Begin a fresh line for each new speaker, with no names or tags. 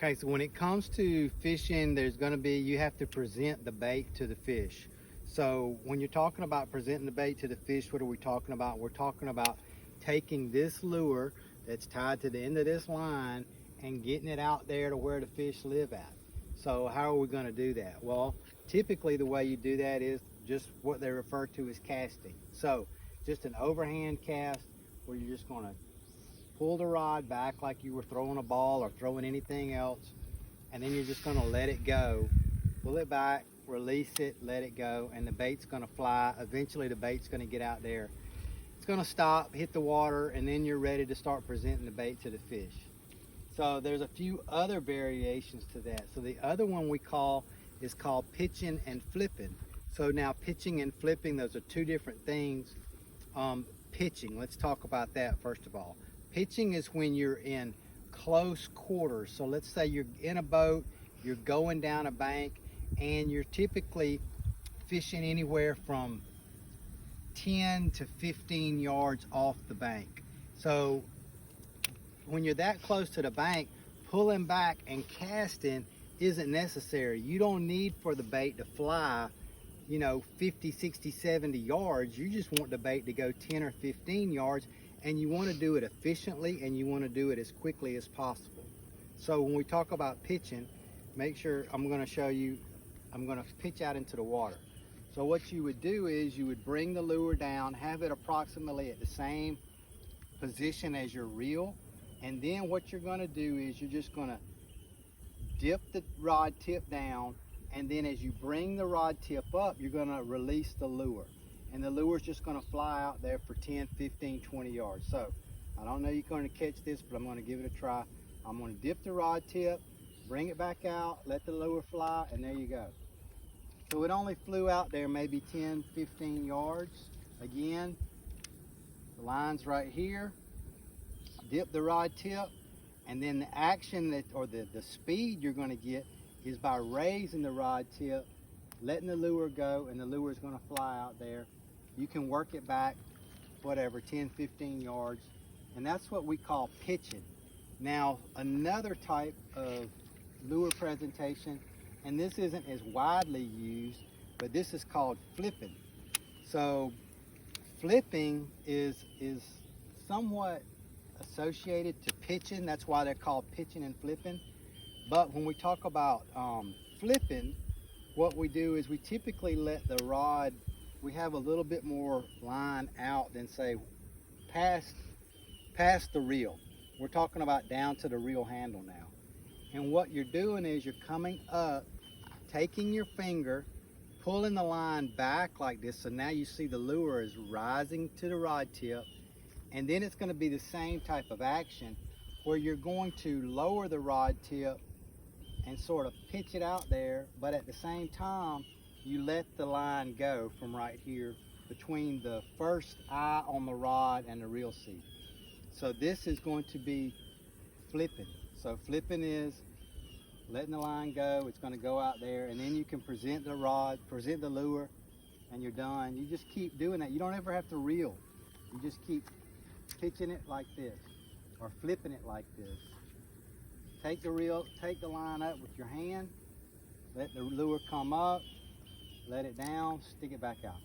Okay, so when it comes to fishing, you have to present the bait to the fish. So when you're talking about presenting the bait to the fish, what are we talking about? We're talking about taking this lure that's tied to the end of this line and getting it out there to where the fish live at. So how are we going to do that? Well, typically the way you do that is just what they refer to as casting. So just an overhand cast where you're just going to pull the rod back like you were throwing a ball or throwing anything else, and then you're just going to let it go. Pull it back, release it, let it go, and the bait's going to fly. Eventually the bait's going to get out there. It's going to stop, hit the water, and then you're ready to start presenting the bait to the fish. So there's a few other variations to that. So the other one is called pitching and flipping. So now pitching and flipping, those are two different things. Pitching, let's talk about that first of all. Pitching is when you're in close quarters. So let's say you're in a boat, you're going down a bank, and you're typically fishing anywhere from 10 to 15 yards off the bank. So when you're that close to the bank, pulling back and casting isn't necessary. You don't need for the bait to fly 50, 60, 70 yards. You just want the bait to go 10 or 15 yards, and you want to do it efficiently and you want to do it as quickly as possible. So when we talk about pitching, make sure I'm going to pitch out into the water. So what you would do is you would bring the lure down, have it approximately at the same position as your reel, and then what you're going to do is you're just going to dip the rod tip down, and then as you bring the rod tip up, you're going to release the lure. And the lure's just going to fly out there for 10, 15, 20 yards. So I don't know you're going to catch this, but I'm going to give it a try. I'm going to dip the rod tip, bring it back out, let the lure fly, and there you go. So it only flew out there maybe 10, 15 yards. Again, the line's right here. Dip the rod tip, and then the action the speed you're going to get is by raising the rod tip, letting the lure go, and the lure is going to fly out there. You can work it back, 10, 15 yards, and that's what we call pitching. Now, another type of lure presentation, and this isn't as widely used, but this is called flipping. So flipping is somewhat associated to pitching. That's why they're called pitching and flipping. But when we talk about flipping, what we do is we typically let the rod, we have a little bit more line out than say past the reel. We're talking about down to the reel handle now. And what you're doing is you're coming up, taking your finger, pulling the line back like this. So now you see the lure is rising to the rod tip. And then it's going to be the same type of action where you're going to lower the rod tip and sort of pitch it out there, but at the same time you let the line go from right here between the first eye on the rod and the reel seat. So this is going to be flipping. So flipping is letting the line go, it's going to go out there, and then you can present the rod, present the lure, and you're done. You just keep doing that. You don't ever have to reel. You just keep pitching it like this or flipping it like this. Take the line up with your hand, let the lure come up, let it down, stick it back out.